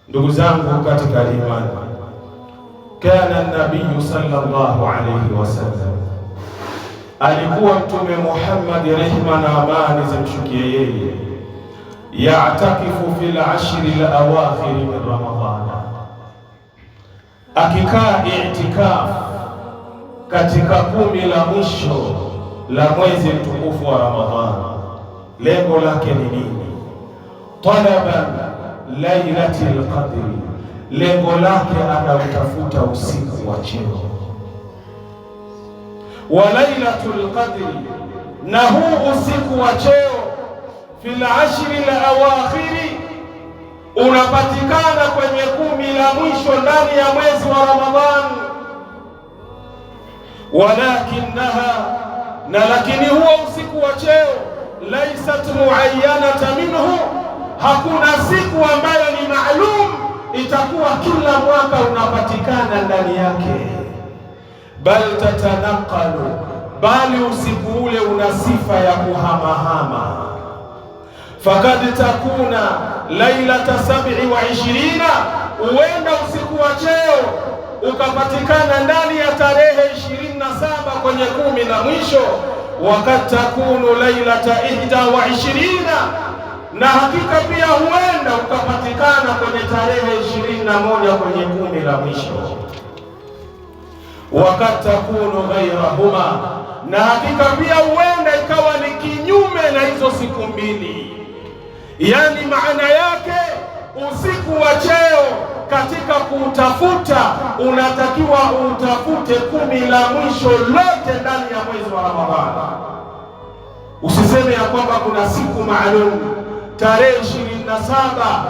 Ndugu zangu katika imani, kana nabii sallallahu alayhi wasallam, alikuwa Mtume Muhammad, rehma na amani zimshukie yeye, ya'takifu fil ashri al-awakhir min Ramadhan, akikaa i'tikaf katika 10 la mwisho la mwezi mtukufu wa Ramadhani. Lengo lake ni nini? Talaban lailatul qadr, lengo lake anautafuta usiku wa cheo wa lailatul qadr, na huu usiku wa cheo fil ashri al-awakhir unapatikana kwenye 10 la mwisho ndani ya mwezi wa Ramadhani. Walakinaha, na lakini huo usiku wa cheo, laysat muayyanata minhu, hakuna siku ambayo ni maalum itakuwa kila mwaka unapatikana ndani yake. Bal tatanaqalu, bali usiku ule una sifa ya kuhamahama. Fakad takuna lailata 27, uenda usiku wa cheo ukapatikana ndani ya tarehe 27 kwenye 10 la mwisho. Wakad takunu lailata 21, na hakika pia huenda ukapatikana kwenye tarehe 21 kwenye 10 la mwisho. Wakad takunu ghairahuma, na hakika pia huenda ikawa ni kinyume na hizo siku mbili. Yani maana yake usiku wa cheo katika kuutafuta unatakiwa utafute 10 la mwisho lote ndani ya mwezi wa Ramadhani. Usiseme ya kwamba kuna siku maalum tarehe 27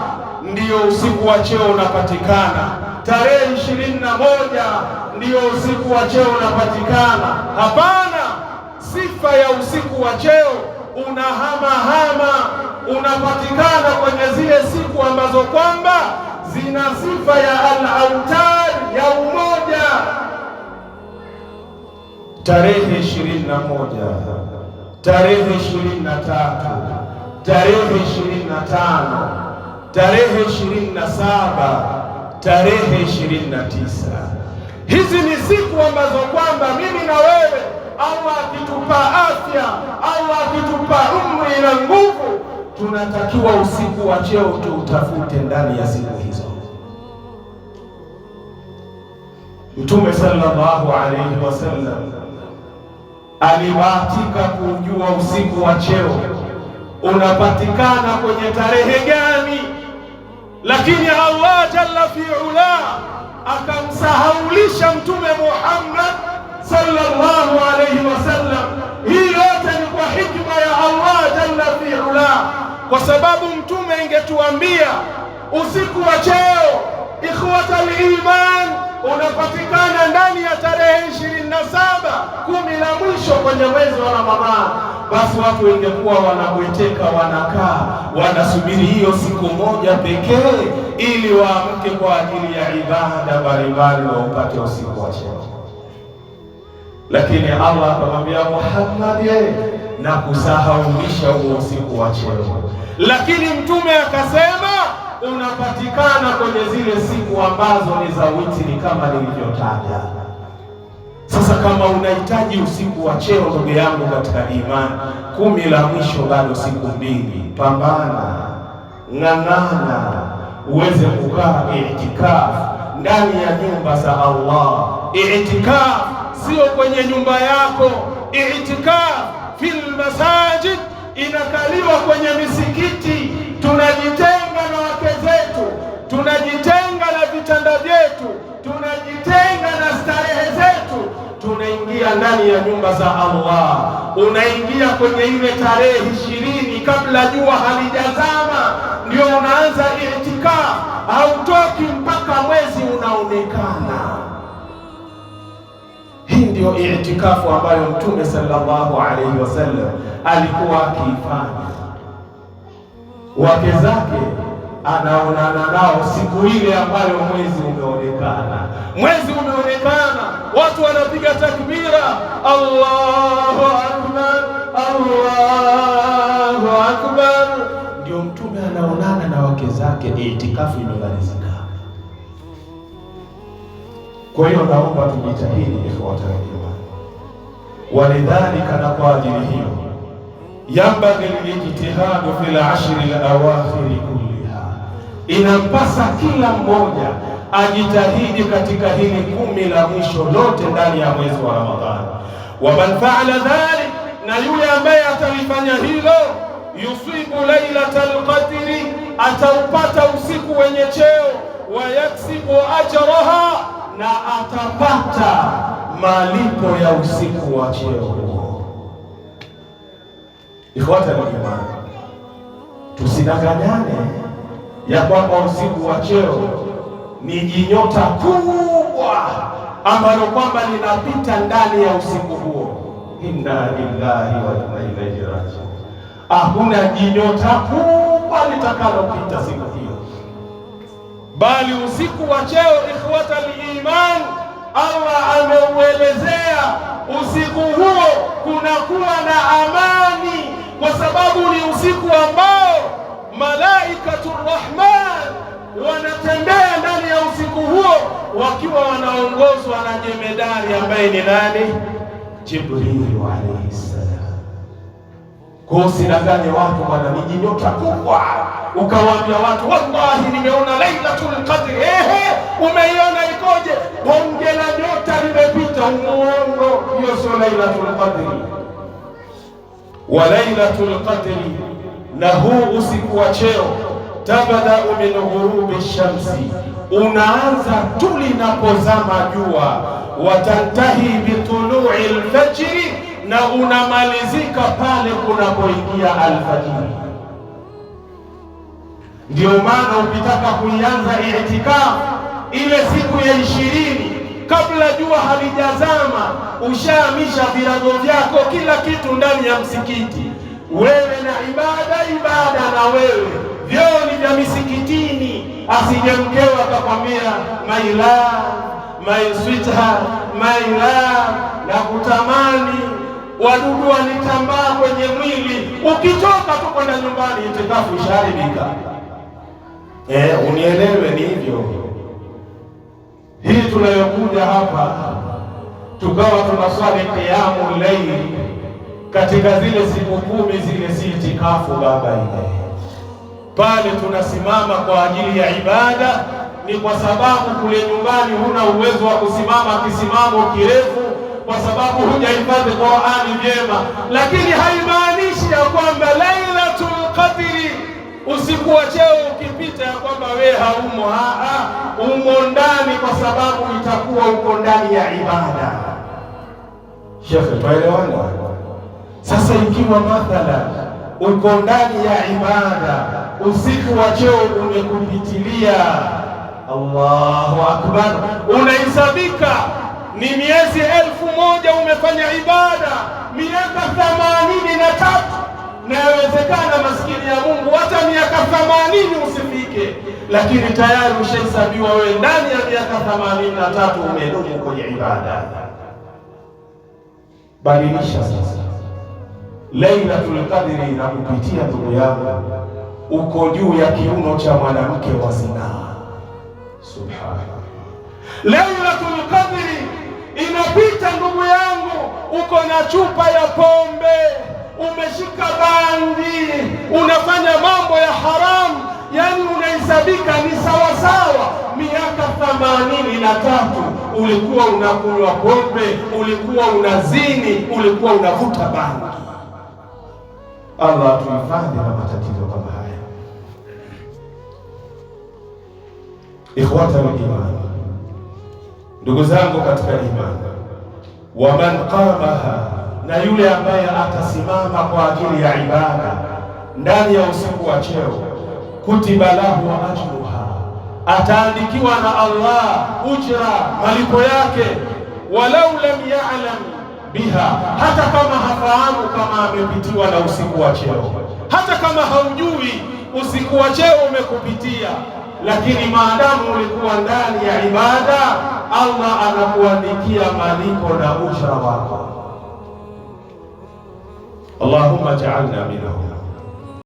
ndiyo usiku wa cheo unapatikana, tarehe 21 ndiyo usiku wa cheo unapatikana. Hapana, sifa ya usiku wa cheo unahamahama, unapatikana kwenye zile siku ambazo kwamba zina sifa ya al-autar, ya umoja. Tarehe 21, tarehe 23, tarehe 25, tarehe 27, tarehe 29. Hizi ni siku ambazo kwamba mimi na wewe, Allah akitupa afya, Allah akitupa umri na nguvu, tunatakiwa usiku wa cheo tuutafute ndani ya siku hizo. Mtume sallallahu alayhi wasallam alibahatika kujua usiku wa cheo unapatikana kwenye tarehe gani, lakini Allah jalla fi ula akamsahaulisha Mtume Muhammad sallallahu alayhi wasallam. Hii yote ni kwa hikma ya Allah jalla fi ula, kwa sababu Mtume ingetuambia usiku wa cheo ikhwatal iman unapatikana ndani ya tarehe 27, 10 la mwisho kwenye mwezi wa Ramadhani, basi watu wengekuwa wanabweteka, wanakaa wanasubiri hiyo siku moja pekee ili waamke kwa ajili ya ibada mbalimbali waupate usiku wa cheo. Lakini Allah akamwambia Muhammad, na kusahaulisha huo usiku wa cheo, lakini Mtume akasema unapatikana kwenye zile siku ambazo ni za witri kama nilivyotaja. Sasa kama unahitaji usiku wa cheo, ndugu yangu katika imani, 10 la mwisho bado siku 2, pambana, ng'ang'ana uweze kukaa i'tikaf ndani ya nyumba za Allah. I'tikaf sio kwenye nyumba yako, i'tikaf fil masajid, inakaliwa kwenye misikiti. Tunajitenga na wake zetu, tunajitenga na vitanda vyetu, tunajitenga na starehe zetu, tunaingia ndani ya nyumba za Allah. Unaingia kwenye ile tarehe 20 kabla jua halijazama, ndio unaanza i'tikaf, hautoki mpaka mwezi unaonekana. Hii ndio i'tikafu ambayo Mtume sallallahu alayhi wasallam alikuwa akiifanya. Wake zake anaonana nao siku ile ambayo mwezi umeonekana. Mwezi umeonekana, watu wanapiga takbira, Allahu akbar, Allahu akbar, ndio Mtume anaonana na wake zake, itikafu imemalizika. Kwa hiyo naomba tujitahidi ikhwata al-iman, walidhalika, na kwa ajili hiyo yambaghi lijtihadu fil ashri al-awakhir kulliha, inampasa kila mmoja ajitahidi katika hili 10 la mwisho lote ndani ya mwezi wa Ramadhani. Wa man fa'ala dhalik, na yule ambaye atalifanya hilo, yusibu lailatal qadri, ataupata usiku wenye cheo, wa yaksibu ajraha, na atapata malipo ya usiku wa cheo huo. Ikhwata al-iman, tusidanganyane ya kwamba usiku wa cheo ni jinyota kubwa ambalo kwamba linapita ndani ya usiku huo. Inna lillahi wa inna ilaihi rajiun. Hakuna jinyota kubwa litakalopita siku hiyo, bali usiku wa cheo, ikhwata al-iman, Allah ameuelezea usiku huo kunakuwa na amani, kwa sababu ni usiku ambao malaikatur rahman wanatembea ndani ya usiku huo wakiwa wanaongozwa na jemedari ambaye ni nani? Jibril alayhi salam. Kwa usidanganye watu bwana, ni jinyota kubwa ukawaambia watu wallahi nimeona Lailatul Qadr. Umeiona ikoje? Bonge la nyota limepita. Umuongo, hiyo sio Lailatul Qadr. Wa Lailatul Qadr, na huu usiku wa cheo, tabadau min ghurubi shamsi, unaanza tu linapozama jua, watantahi bitului alfajri, na unamalizika pale kunapoingia alfajiri. Ndio maana ukitaka kuianza i'tikafu ile siku ya 20 kabla jua halijazama, ushahamisha virago vyako, kila kitu ndani ya msikiti, wewe na ibada na wewe vyoo ni vya misikitini. Asije mkeo akakwambia my love, my sweetheart, my love, na kutamani wadudu wanitambaa kwenye mwili. Ukitoka tu kwenda nyumbani, itikafu isharibika. Unielewe, ni hivyo. Hii tunayokuja hapa tukawa tunaswali qiyamul layl katika zile siku 10 zile, si itikafu baba. Ile pale tunasimama kwa ajili ya ibada, ni kwa sababu kule nyumbani huna uwezo wa kusimama kisimamo kirefu, kwa sababu hujahifadhi Qur'ani vyema. Lakini haimaanishi ya kwamba Lailatul Qadri, usiku wa cheo ukipita, ya kwamba we haumo. Umo ndani, kwa sababu itakuwa uko ndani ya ibada. Shekhe, tuelewana? Sasa ikiwa mathala uko ndani ya ibada, usiku wa cheo umekupitilia, Allahu akbar, unahesabika ni miezi 1000 umefanya ibada, miaka 83, na yawezekana maskini ya Mungu hata miaka 80 usifike, lakini tayari ushahesabiwa wewe ndani ya miaka 83 umedumu kwenye ibada. Badilisha sasa. Lailatul Qadri inakupitia ndugu yangu, uko juu ya kiuno cha mwanamke wa zinaa. Subhanallah. Lailatul Qadri inapita ndugu yangu, uko na chupa ya pombe, umeshika bangi, unafanya mambo ya haramu, yani unahesabika ni sawasawa miaka 83 ulikuwa unakunywa pombe, ulikuwa unazini, ulikuwa unavuta bangi. Allah tuhifadhi na matatizo kama haya. Ikhwata al-iman, ndugu zangu katika imani, wa man qamaha, na yule ambaye atasimama kwa ajili ya ibada ndani ya usiku wa cheo, kutiba lahu ajruha, ataandikiwa na Allah ujra, malipo yake, walau lam ya'lam biha, hata kama hafahamu kama amepitiwa na usiku wa cheo, hata kama haujui usiku wa cheo umekupitia, lakini maadamu ulikuwa ndani ya ibada, Allah anakuandikia malipo na ujra wako. Allahumma ja'alna minhum.